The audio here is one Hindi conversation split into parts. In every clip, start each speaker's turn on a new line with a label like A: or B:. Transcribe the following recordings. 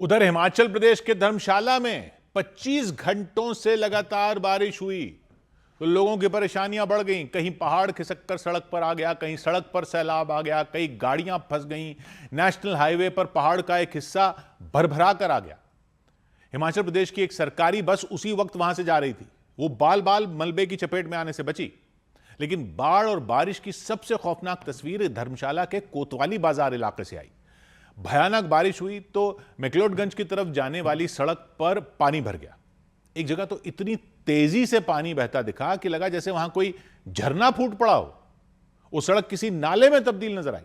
A: उधर हिमाचल प्रदेश के धर्मशाला में 25 घंटों से लगातार बारिश हुई तो लोगों की परेशानियां बढ़ गईं। कहीं पहाड़ खिसक कर सड़क पर आ गया, कहीं सड़क पर सैलाब आ गया, कई गाड़ियां फंस गईं। नेशनल हाईवे पर पहाड़ का एक हिस्सा भरभरा कर आ गया। हिमाचल प्रदेश की एक सरकारी बस उसी वक्त वहां से जा रही थी। वो बाल बाल मलबे की चपेट में आने से बची, लेकिन बाढ़ और बारिश की सबसे खौफनाक तस्वीर धर्मशाला के कोतवाली बाजार इलाके से आई। भयानक बारिश हुई तो मैक्लोडगंज की तरफ जाने वाली सड़क पर पानी भर गया। एक जगह तो इतनी तेजी से पानी बहता दिखा कि लगा जैसे वहां कोई झरना फूट पड़ा हो। वो सड़क किसी नाले में तब्दील नजर आई।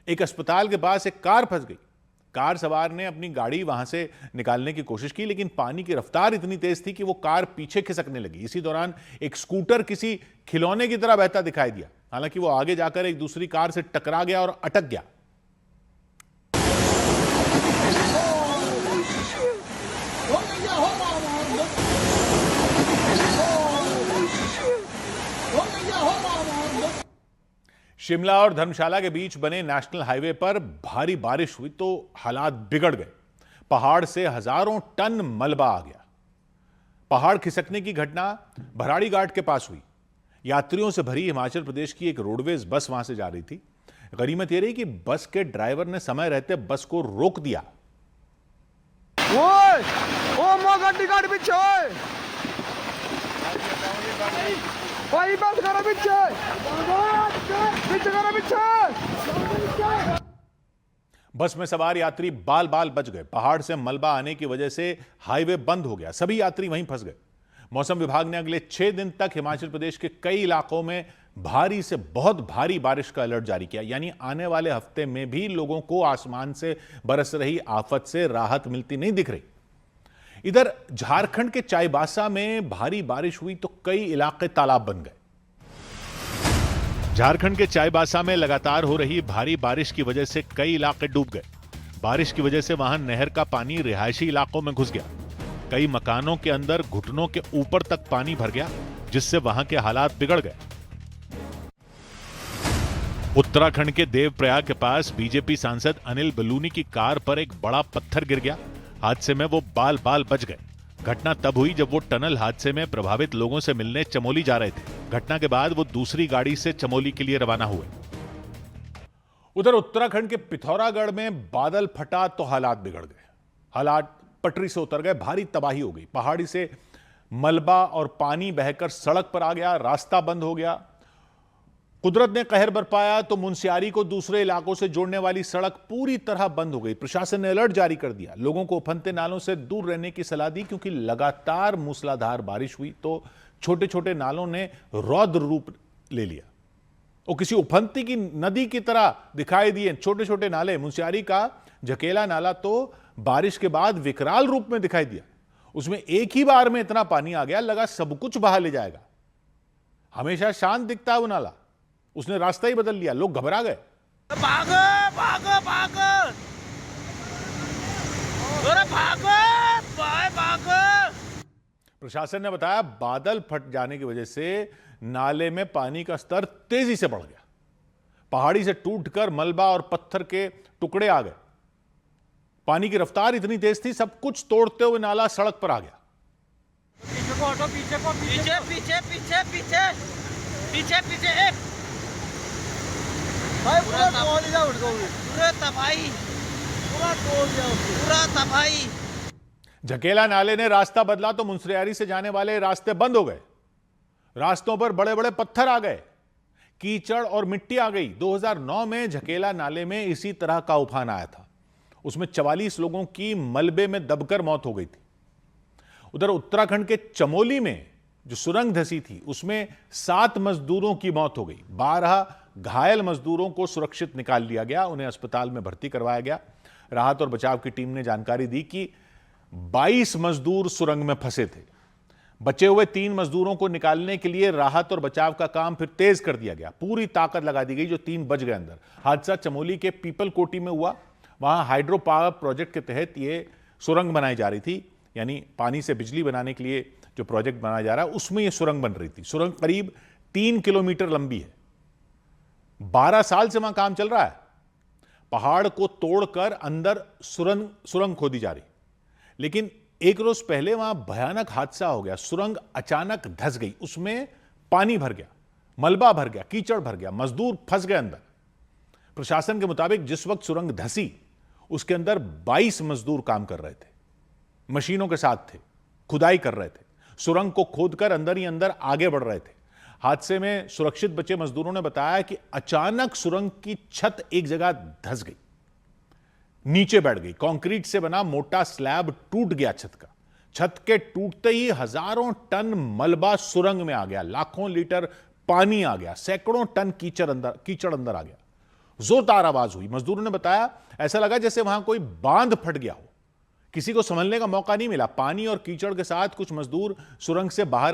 A: एक अस्पताल के पास एक कार फंस गई। कार सवार ने अपनी गाड़ी वहां से निकालने की कोशिश की, लेकिन पानी की रफ्तार इतनी तेज थी कि वो कार पीछे खिसकने लगी। इसी दौरान एक स्कूटर किसी खिलौने की तरह बहता दिखाई दिया। हालांकि वो आगे जाकर एक दूसरी कार से टकरा गया और अटक गया। शिमला और धर्मशाला के बीच बने नेशनल हाईवे पर भारी बारिश हुई तो हालात बिगड़ गए। पहाड़ से हजारों टन मलबा आ गया। पहाड़ खिसकने की घटना भराड़ी घाट के पास हुई। यात्रियों से भरी हिमाचल प्रदेश की एक रोडवेज बस वहां से जा रही थी। गनीमत यह रही कि बस के ड्राइवर ने समय रहते बस को रोक दिया। बस में सवार यात्री बाल बाल बच गए। पहाड़ से मलबा आने की वजह से हाईवे बंद हो गया। सभी यात्री वहीं फंस गए। मौसम विभाग ने अगले 6 दिन तक हिमाचल प्रदेश के कई इलाकों में भारी से बहुत भारी बारिश का अलर्ट जारी किया। यानी आने वाले हफ्ते में भी लोगों को आसमान से बरस रही आफत से राहत मिलती नहीं दिख रही। इधर झारखंड के चाईबासा में भारी बारिश हुई तो कई इलाके तालाब बन गए। झारखंड के चाईबासा में लगातार हो रही भारी बारिश की वजह से कई इलाके डूब गए। बारिश की वजह से वहां नहर का पानी रिहायशी इलाकों में घुस गया। कई मकानों के अंदर घुटनों के ऊपर तक पानी भर गया, जिससे वहां के हालात बिगड़ गए। उत्तराखंड के देवप्रयाग के पास बीजेपी सांसद अनिल बलूनी की कार पर एक बड़ा पत्थर गिर गया। हादसे में वो बाल बाल बच गए। घटना तब हुई जब वो टनल हादसे में प्रभावित लोगों से मिलने चमोली जा रहे थे। घटना के बाद वो दूसरी गाड़ी से चमोली के लिए रवाना हुए। उधर उत्तराखंड के पिथौरागढ़ में बादल फटा तो हालात बिगड़ गए। हालात पटरी से उतर गए। भारी तबाही हो गई। पहाड़ी से मलबा और पानी बहकर सड़क पर आ गया। रास्ता बंद हो गया। कुदरत ने कहर बरपाया तो मुनस्यारी को दूसरे इलाकों से जोड़ने वाली सड़क पूरी तरह बंद हो गई। प्रशासन ने अलर्ट जारी कर दिया। लोगों को उफनते नालों से दूर रहने की सलाह दी, क्योंकि लगातार मूसलाधार बारिश हुई तो छोटे छोटे नालों ने रौद्र रूप ले लिया। वो किसी उफनती की नदी की तरह दिखाई दिए छोटे छोटे नाले। मुनस्यारी का झकेला नाला तो बारिश के बाद विकराल रूप में दिखाई दिया। उसमें एक ही बार में इतना पानी आ गया, लगा सब कुछ बहा ले जाएगा। हमेशा शांत दिखता है वो नाला, उसने रास्ता ही बदल लिया। लोग घबरा गए।
B: भागो भागो भागो, अरे भागो भागो।
A: प्रशासन ने बताया बादल फट जाने की वजह से नाले में पानी का स्तर तेजी से बढ़ गया। पहाड़ी से टूटकर मलबा और पत्थर के टुकड़े आ गए। पानी की रफ्तार इतनी तेज थी, सब कुछ तोड़ते हुए नाला सड़क पर आ गया।
B: पीछे को हटो, पीछे को, पीछे पीछे पीछे पीछे पीछे पीछे। एक भाई पूरा तबाही, पूरा तबाही।
A: झकेला नाले ने रास्ता बदला तो मुनस्यारी से जाने वाले रास्ते बंद हो गए। रास्तों पर बड़े बड़े पत्थर आ गए। कीचड़ और मिट्टी आ गई। 2009 में झकेला नाले में इसी तरह का उफान आया था। उसमें 44 लोगों की मलबे में दबकर मौत हो गई थी। उधर उत्तराखंड के चमोली में जो सुरंग धसी थी, उसमें 7 मजदूरों की मौत हो गई। 12 घायल मजदूरों को सुरक्षित निकाल लिया गया। उन्हें अस्पताल में भर्ती करवाया गया। राहत और बचाव की टीम ने जानकारी दी कि 22 मजदूर सुरंग में फंसे थे। बचे हुए 3 मजदूरों को निकालने के लिए राहत और बचाव का काम फिर तेज कर दिया गया। पूरी ताकत लगा दी गई। जो 3 बच गए अंदर। हादसा चमोली के पीपल कोटी में हुआ। वहां हाइड्रो पावर प्रोजेक्ट के तहत यह सुरंग बनाई जा रही थी। यानी पानी से बिजली बनाने के लिए जो प्रोजेक्ट बनाया जा रहा है, उसमें यह सुरंग बन रही थी। सुरंग करीब 3 किलोमीटर लंबी है। 12 साल से वहां काम चल रहा है। पहाड़ को तोड़कर अंदर सुरंग खोदी जा रही। लेकिन एक रोज पहले वहां भयानक हादसा हो गया। सुरंग अचानक धंस गई, उसमें पानी भर गया, मलबा भर गया, कीचड़ भर गया, मजदूर फंस गए अंदर। प्रशासन के मुताबिक जिस वक्त सुरंग धंसी उसके अंदर 22 मजदूर काम कर रहे थे, मशीनों के साथ थे, खुदाई कर रहे थे, सुरंग को खोदकर अंदर ही अंदर आगे बढ़ रहे थे। हादसे में सुरक्षित बचे मजदूरों ने बताया कि अचानक सुरंग की छत एक जगह धंस गई, नीचे बैठ गई। कंक्रीट से बना मोटा स्लैब टूट गया छत का। छत के टूटते ही हजारों टन मलबा सुरंग में आ गया, लाखों लीटर पानी आ गया, सैकड़ों टन कीचड़ अंदर आ गया। जोरदार आवाज हुई। मजदूरों ने बताया ऐसा लगा जैसे वहां कोई बांध फट गया हो। किसी को संभलने का मौका नहीं मिला। पानी और कीचड़ के साथ कुछ मजदूर सुरंग से बाहर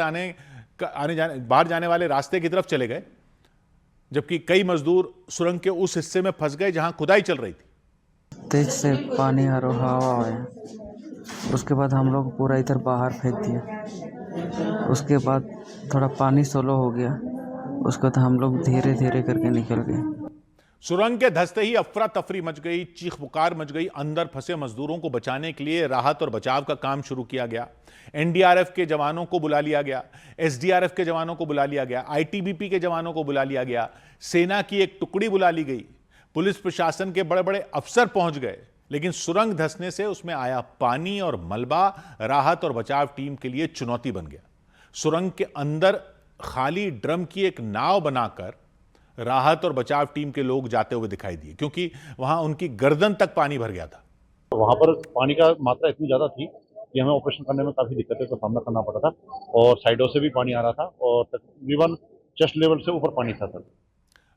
A: जाने वाले रास्ते की तरफ चले गए, जबकि कई मजदूर सुरंग के उस हिस्से में फंस गए जहां खुदाई चल रही थी।
C: तेज से पानी हवा आया, उसके बाद हम लोग पूरा इधर बाहर फेंक दिया। उसके बाद थोड़ा पानी सोलो हो गया, उसके बाद हम लोग धीरे धीरे करके निकल गए।
A: सुरंग के धंसते ही अफरा तफरी मच गई, चीख पुकार मच गई। अंदर फंसे मजदूरों को बचाने के लिए राहत और बचाव का काम शुरू किया गया। एनडीआरएफ के जवानों को बुला लिया गया, एसडीआरएफ के जवानों को बुला लिया गया, आईटीबीपी के जवानों को बुला लिया गया, सेना की एक टुकड़ी बुला ली गई, पुलिस प्रशासन के बड़े बड़े अफसर पहुंच गए। लेकिन सुरंग धंसने से उसमें आया पानी और मलबा राहत और बचाव टीम के लिए चुनौती बन गया। सुरंग के अंदर खाली ड्रम की एक नाव बनाकर राहत और बचाव टीम के लोग जाते हुए दिखाई दिए, क्योंकि वहां उनकी गर्दन तक पानी भर गया था।
D: वहां पर पानी का मात्रा इतनी ज्यादा थी कि हमें ऑपरेशन करने में काफी दिक्कतों का सामना करना पड़ा था, और साइडों से भी पानी आ रहा था और तकरीबन चेस्ट लेवल से ऊपर पानी था सर।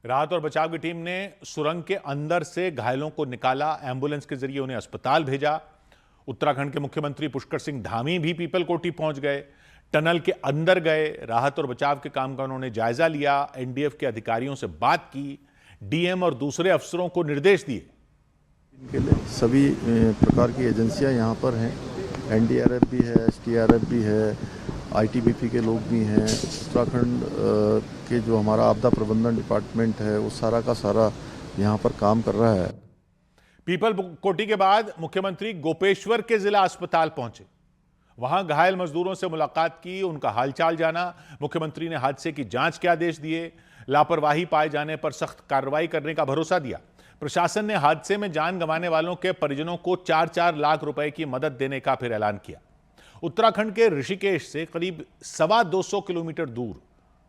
A: राहत और बचाव की टीम ने सुरंग के अंदर से घायलों को निकाला, एम्बुलेंस के जरिए उन्हें अस्पताल भेजा। उत्तराखंड के मुख्यमंत्री पुष्कर सिंह धामी भी पीपलकोटी पहुंच गए, टनल के अंदर गए, राहत और बचाव के काम का उन्होंने जायजा लिया, एनडीएफ के अधिकारियों से बात की, डीएम और दूसरे अफसरों को निर्देश दिए।
E: इनके लिए सभी प्रकार की एजेंसियां यहाँ पर हैं। एनडीआरएफ भी है, एसडीआरएफ भी है, आईटीबीपी के लोग भी हैं। उत्तराखंड के जो हमारा आपदा प्रबंधन डिपार्टमेंट है वो सारा का सारा यहाँ पर काम कर रहा है।
A: पीपलकोटी के बाद मुख्यमंत्री गोपेश्वर के जिला अस्पताल पहुंचे, वहां घायल मजदूरों से मुलाकात की, उनका हालचाल जाना। मुख्यमंत्री ने हादसे की जांच के आदेश दिए, लापरवाही पाए जाने पर सख्त कार्रवाई करने का भरोसा दिया। प्रशासन ने हादसे में जान गंवाने वालों के परिजनों को 4-4 लाख रुपए की मदद देने का फिर ऐलान किया। उत्तराखंड के ऋषिकेश से करीब 225 किलोमीटर दूर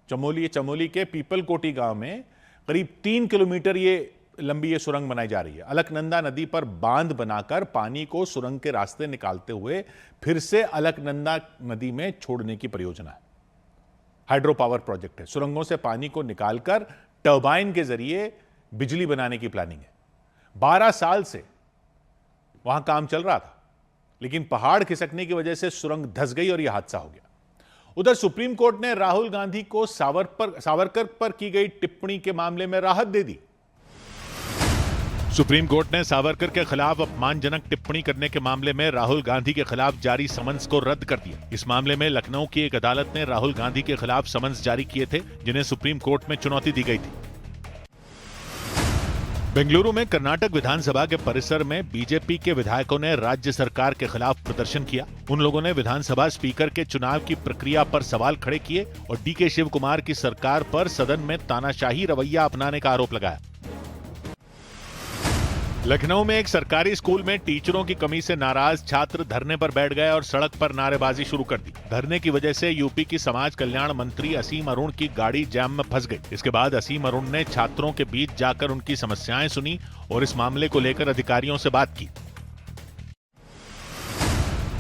A: चमोली के पीपलकोटी गांव में करीब 3 किलोमीटर लंबी ये सुरंग बनाई जा रही है। अलकनंदा नदी पर बांध बनाकर पानी को सुरंग के रास्ते निकालते हुए फिर से अलकनंदा नदी में छोड़ने की परियोजना है। हाइड्रो पावर प्रोजेक्ट है। सुरंगों से पानी को निकालकर टरबाइन के जरिए बिजली बनाने की प्लानिंग है। 12 साल से वहां काम चल रहा था, लेकिन पहाड़ खिसकने की वजह से सुरंग धंस गई और यह हादसा हो गया। उधर सुप्रीम कोर्ट ने राहुल गांधी को सावरकर पर की गई टिप्पणी के मामले में राहत दे दी। सुप्रीम कोर्ट ने सावरकर के खिलाफ अपमानजनक टिप्पणी करने के मामले में राहुल गांधी के खिलाफ जारी समन्स को रद्द कर दिया। इस मामले में लखनऊ की एक अदालत ने राहुल गांधी के खिलाफ समन्स जारी किए थे, जिन्हें सुप्रीम कोर्ट में चुनौती दी गई थी। बेंगलुरु में कर्नाटक विधानसभा के परिसर में बीजेपी के विधायकों ने राज्य सरकार के खिलाफ प्रदर्शन किया। उन लोगों ने विधानसभा स्पीकर के चुनाव की प्रक्रिया पर सवाल खड़े किए और डीके शिव कुमार की सरकार पर सदन में तानाशाही रवैया अपनाने का आरोप लगाया। लखनऊ में एक सरकारी स्कूल में टीचरों की कमी से नाराज छात्र धरने पर बैठ गए और सड़क पर नारेबाजी शुरू कर दी। धरने की वजह से यूपी की समाज कल्याण मंत्री असीम अरुण की गाड़ी जैम में फंस गई। इसके बाद असीम अरुण ने छात्रों के बीच जाकर उनकी समस्याएं सुनी और इस मामले को लेकर अधिकारियों से बात की।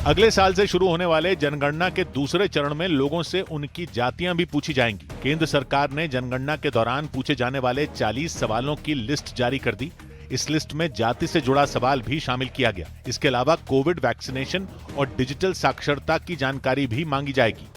A: अगले साल से शुरू होने वाले जनगणना के दूसरे चरण में लोगों से उनकी जातियां भी पूछी जाएंगी। केंद्र सरकार ने जनगणना के दौरान पूछे जाने वाले 40 सवालों की लिस्ट जारी कर दी। इस लिस्ट में जाति से जुड़ा सवाल भी शामिल किया गया। इसके अलावा कोविड वैक्सीनेशन और डिजिटल साक्षरता की जानकारी भी मांगी जाएगी।